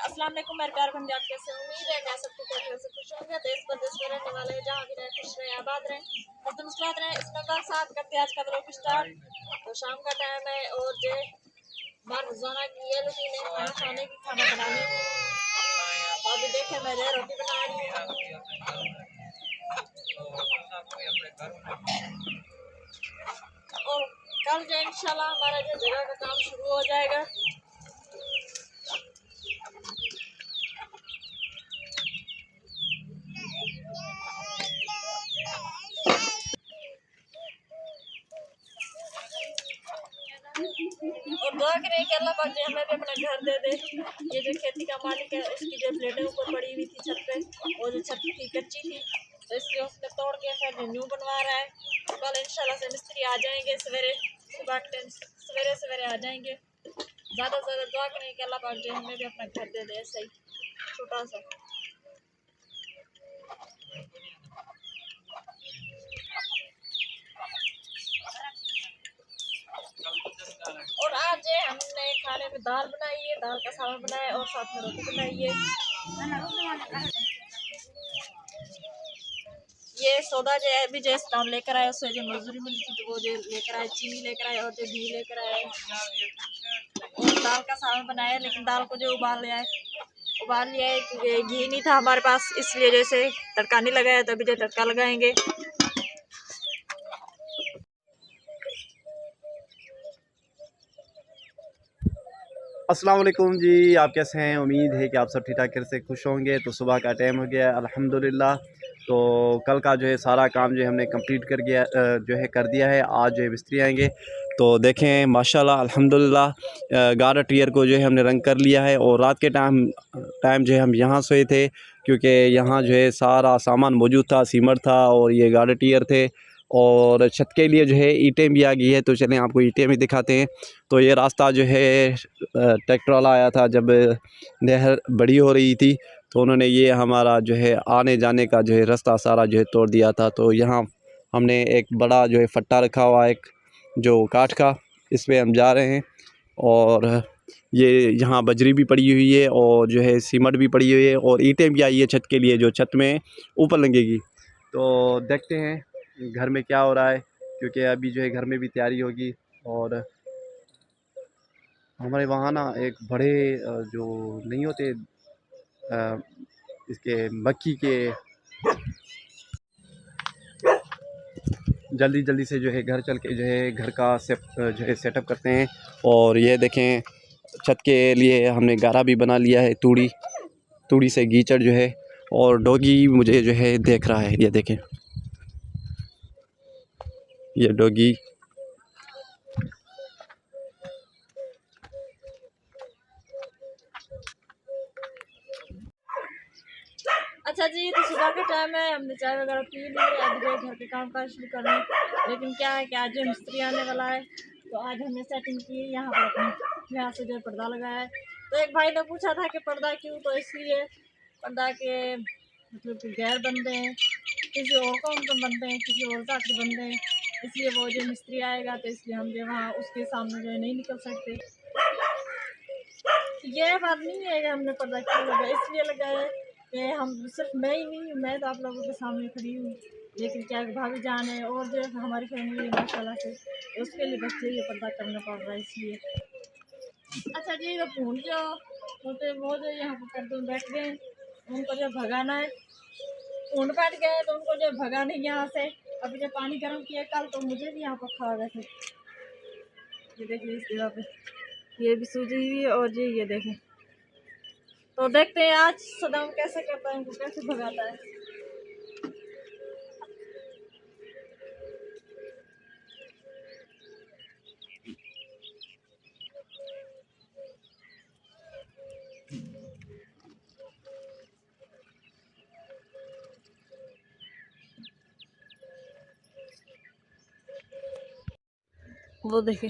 अस्सलाम वालेकुम मेरे प्यारे बंदे, आप कैसे हो? उम्मीद है कि सब ठीक है, सब खुश होंगे। देश परदेश में रहने वाले जहाँ भी रहे खुश रहे, आबाद रहे, हरदम मुस्कुराते रहे। इसमें कल साथ करते हैं आज का व्लॉग स्टार्ट। तो शाम का टाइम है और जो बाहर रोजाना की ये रूटीन है खाना खाने की, खाना बनाने की। तो अभी देखे मैं जो रोटी बना रही हूँ और कल जो इंशाल्लाह हमारा जो जगह का काम शुरू हो जाएगा। और दुआ करें कि अल्लाह पाक जो हमें भी अपना घर दे दे। ये जो खेती का मालिक है उसकी जो प्लेटें ऊपर पड़ी हुई थी छत पे, वो जो छत थी कच्ची थी तो इसलिए उसने तोड़ के फिर न्यू बनवा रहा है। तो कल इंशाल्लाह से मिस्त्री आ जाएंगे सवेरे, सुबह के टाइम सवेरे सवेरे आ जाएंगे। ज़्यादा से ज़्यादा दुआ करें कि अल्लाह पाक जो हमें भी अपना घर दे दे, ऐसा ही छोटा सा। और आज जो हमने खाने में दाल बनाई है, दाल का सालन बनाया है और साथ में रोटी बनाई है। ये सौदा जो है अभी जैसे काम लेकर आए, उससे जो मजदूरी मिली थी तो वो जो लेकर आए, चीनी लेकर आए और जो घी लेकर आए और दाल का सालन बनाया। लेकिन दाल को जो उबाल लिया है क्योंकि घी नहीं था हमारे पास, इसलिए जैसे तड़का नहीं लगाया तो अभी जो तड़का लगाएंगे। अस्सलाम वालेकुम जी, आप कैसे हैं? उम्मीद है कि आप सब ठीक ठाक से खुश होंगे। तो सुबह का टाइम हो गया अल्हम्दुलिल्लाह। तो कल का जो है सारा काम जो है हमने कंप्लीट कर दिया है। आज जो है मिस्त्री आएंगे तो देखें माशाल्लाह अल्हम्दुलिल्लाह गार्डर टियर को जो है हमने रंग कर लिया है। और रात के टाइम जो है हम यहाँ सोए थे क्योंकि यहाँ जो है सारा सामान मौजूद था, सीमेंट था और ये गार्डर टियर थे। और छत के लिए जो है ईंटें भी आ गई है, तो चलें आपको ईंटें भी दिखाते हैं। तो ये रास्ता जो है ट्रैक्टर वाला आया था जब नहर बड़ी हो रही थी, तो उन्होंने ये हमारा जो है आने जाने का जो है रास्ता सारा जो है तोड़ दिया था। तो यहाँ हमने एक बड़ा जो है फट्टा रखा हुआ, एक जो काठ का, इस पे हम जा रहे हैं। और ये यहाँ बजरी भी पड़ी हुई है और जो है सीमेंट भी पड़ी हुई है और ईंटें भी आई है छत के लिए, जो छत में ऊपर लगेगी। तो देखते हैं घर में क्या हो रहा है, क्योंकि अभी जो है घर में भी तैयारी होगी। और हमारे वहाँ ना एक बड़े जो नहीं होते इसके मक्की के, जल्दी जल्दी से जो है घर चल के जो है घर का जो है सेटअप करते हैं। और ये देखें छत के लिए हमने गारा भी बना लिया है, तूड़ी से गीचड़ जो है। और डॉगी मुझे जो है देख रहा है, ये देखें ये डॉगी। अच्छा जी, तो सुबह का टाइम है, हमने चाय वगैरह पी ली, अभी जो घर के काम काज शुरू करना है। लेकिन क्या है कि आज जो मिस्त्री आने वाला है तो आज हमने सेटिंग की यहाँ पर अपनी, यहाँ से जो पर्दा लगाया है। तो एक भाई ने पूछा था कि पर्दा क्यों, तो इसलिए पर्दा के मतलब कि गैर बनते हैं, किसी और कौन तो बनते हैं, किसी और जात के बनते हैं, इसलिए वो जो मिस्त्री आएगा तो इसलिए हम जो वहाँ उसके सामने जो है नहीं निकल सकते। ये बात नहीं है कि हमने पर्दा क्यों लगाया, इसलिए लगाया है कि हम सिर्फ मैं ही नहीं, मैं तो आप लोगों के सामने खड़ी हूँ, लेकिन क्या भाभी जान है और जो हमारी फैमिली है माशाल्लाह से, उसके लिए बच्चे ये पर्दा करना पड़ रहा है इसलिए। अच्छा जी, तो पूंछ जो होते वो जो यहाँ पर पर्दे में बैठ गए उनको जो भगाना है, ऊँट बैठ गए तो उनको जो भगाने यहाँ से। अभी जो पानी गर्म किया कल तो मुझे भी यहाँ पर खा गए थे। ये देखिए इस जगह पे ये भी सूजी हुई है और ये देखें। तो देखते हैं आज सदाम कैसे करता है, उनको कैसे भगाता है। वो देखे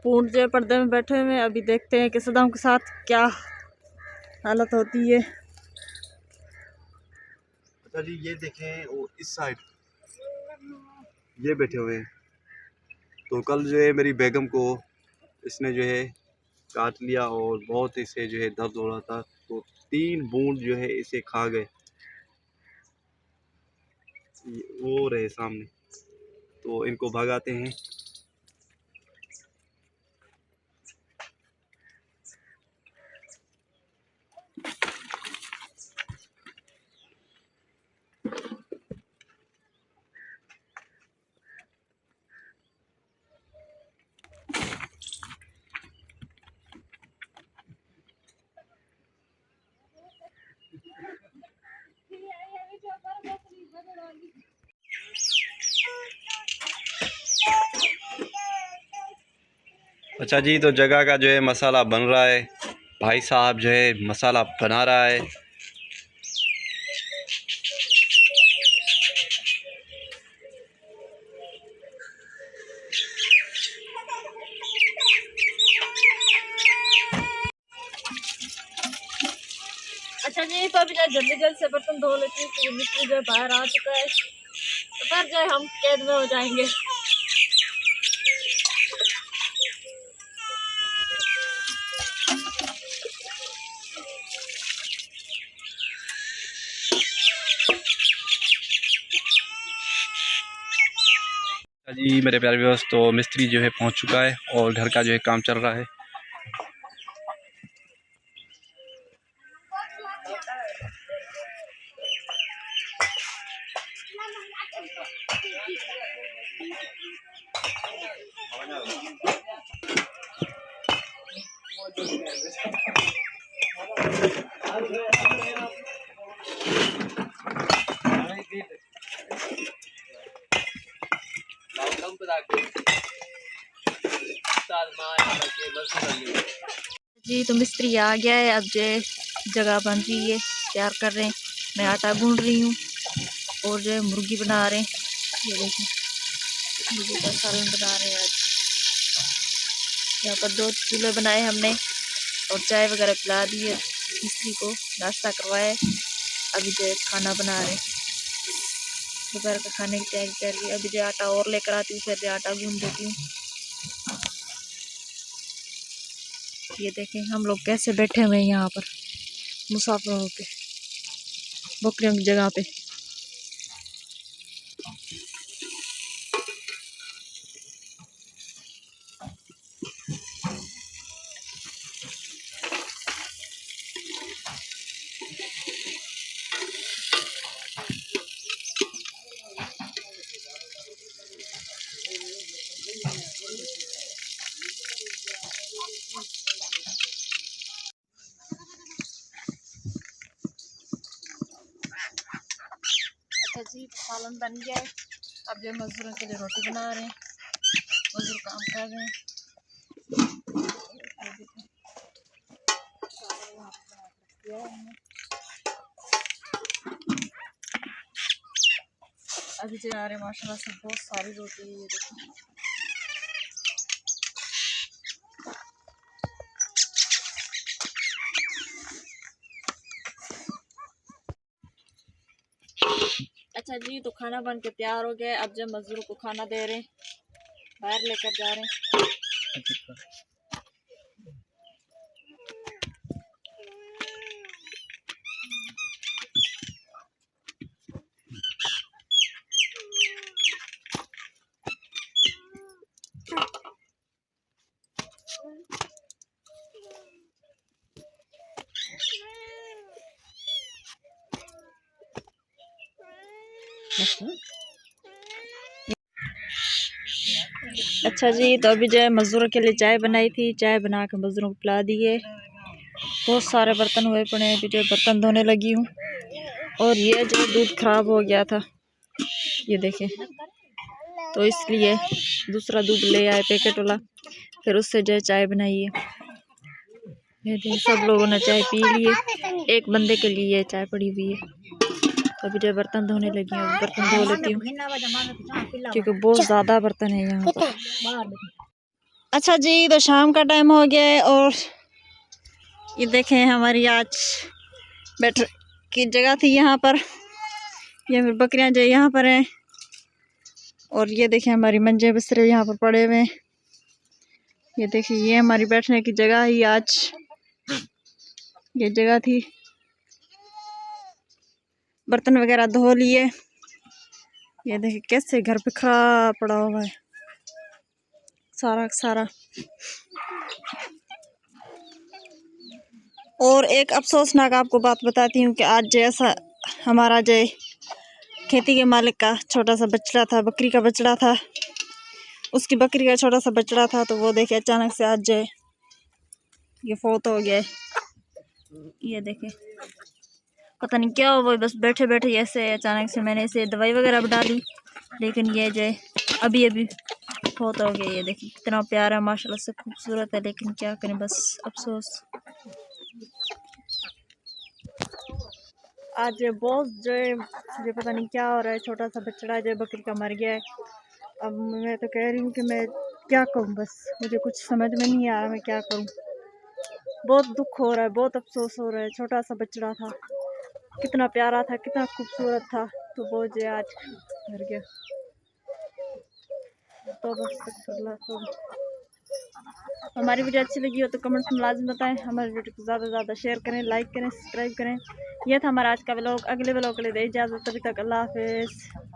पूंछ जो पर्दे में बैठे हुए हैं। अभी देखते हैं कि सदाम के साथ क्या हालत होती है। अच्छा जी, ये देखें वो इस साइड ये बैठे हुए हैं। तो कल जो है मेरी बेगम को इसने जो है काट लिया और बहुत इसे जो है दर्द हो रहा था, तो 3 बूंद जो है इसे खा गए। वो रहे सामने, तो इनको भगाते हैं। अच्छा जी, तो जगह का जो है मसाला बन रहा है। भाई साहब जो है मसाला बना रहा है। अच्छा जी, तो अभी जल्दी जल्दी से बर्तन धो लेती हूँ क्योंकि मिस्त्री जो है बाहर आ चुका है, तो फिर जो है हम कैद में हो जाएंगे। जी मेरे प्यारे व्यूअर्स, तो मिस्त्री जो है पहुंच चुका है और घर का जो है काम चल रहा है। जी तो मिस्त्री आ गया है, अब जो जगह बन रही है, तैयार कर रहे हैं। मैं आटा गूंद रही हूँ और जो है मुर्गी बना रहे हैं। ये देखिए मुर्गी का सालन बना रहे हैं आज। यहाँ पर 2 चूल्हे बनाए हमने और चाय वगैरह पिला दी है, मिस्त्री को नाश्ता करवाया। अभी जो है खाना बना रहे हैं, दोपहर का खाने की तैयारी कर रही है। अभी जो आटा और लेकर आती हूँ, फिर जो आटा गूंद देती हूँ। ये देखें हम लोग कैसे बैठे हुए हैं यहाँ पर मुसाफिर होके बकरियों की जगह पे। अच्छा जी, सालन बन गया है। अब जो मजदूरों के लिए रोटी बना रहे हैं, मजदूर काम कर रहे हैं। अभी जो आ रहे हैं माशाल्लाह से बहुत सारी रोटी है, ये देखिए। अच्छा जी, तो खाना बन के तैयार हो गया। अब जब मजदूरों को खाना दे रहे हैं, बाहर लेकर जा रहे हैं। अच्छा जी, तो अभी जो है मज़दूरों के लिए चाय बनाई थी, चाय बना के मज़दूरों को पिला दी है। बहुत सारे बर्तन हुए पड़े हैं, अभी जो बर्तन धोने लगी हूँ। और ये जो दूध ख़राब हो गया था, ये देखें, तो इसलिए दूसरा दूध ले आए पैकेट वाला, फिर उससे जो है चाय बनाई है। ये देखें सब लोगों ने चाय पी ली है, एक बंदे के लिए ये चाय पड़ी हुई है। अभी जो बर्तन धोने लगी हूँ, बर्तन धो लेती हूँ क्योंकि बहुत ज़्यादा बर्तन है यहाँ पर। अच्छा जी, तो शाम का टाइम हो गया है और ये देखें हमारी आज बैठ की जगह थी यहाँ पर। ये फिर बकरियाँ जो यहाँ पर हैं और ये देखें हमारी मंजे बिस्तरे यहाँ पर पड़े हुए हैं। ये देखिए, ये हमारी बैठने की जगह ही आज ये जगह थी। बर्तन वगैरह धो लिए। ये देखिए कैसे घर पे खराब पड़ा हुआ है सारा सारा। और एक अफसोसनाक आपको बात बताती हूँ कि आज जैसा हमारा जो खेती के मालिक का छोटा सा बछड़ा था, बकरी का बछड़ा था, उसकी बकरी का छोटा सा बछड़ा था, तो वो देखिए अचानक से आज ये फौत हो गया है। ये देखे पता नहीं क्या हुआ, बस बैठे बैठे ऐसे अचानक से मैंने इसे दवाई वगैरह भी डाली, लेकिन ये जो अभी अभी फौत हो गया। ये देखिए कितना प्यारा माशाल्लाह से खूबसूरत है, लेकिन क्या करें बस अफसोस। आज बहुत जो है मुझे पता नहीं क्या हो रहा है, छोटा सा बछड़ा जो बकरी का मर गया है। अब मैं तो कह रही हूँ कि मैं क्या करूँ, बस मुझे कुछ समझ में नहीं आ रहा मैं क्या करूँ। बहुत दुख हो रहा है, बहुत अफसोस हो रहा है। छोटा सा बछड़ा था, कितना प्यारा था, कितना खूबसूरत था, तो वो जो आज मर गया। तो बस तो हमारी वीडियो अच्छी लगी हो तो कमेंट्स में लाजम बताएं। हमारी वीडियो को ज़्यादा से ज़्यादा शेयर करें, लाइक करें, सब्सक्राइब करें। यह था हमारा आज का व्लॉग। अगले व्लॉग के लिए दे इजाज़त, तभी तक अल्लाह हाफिज़।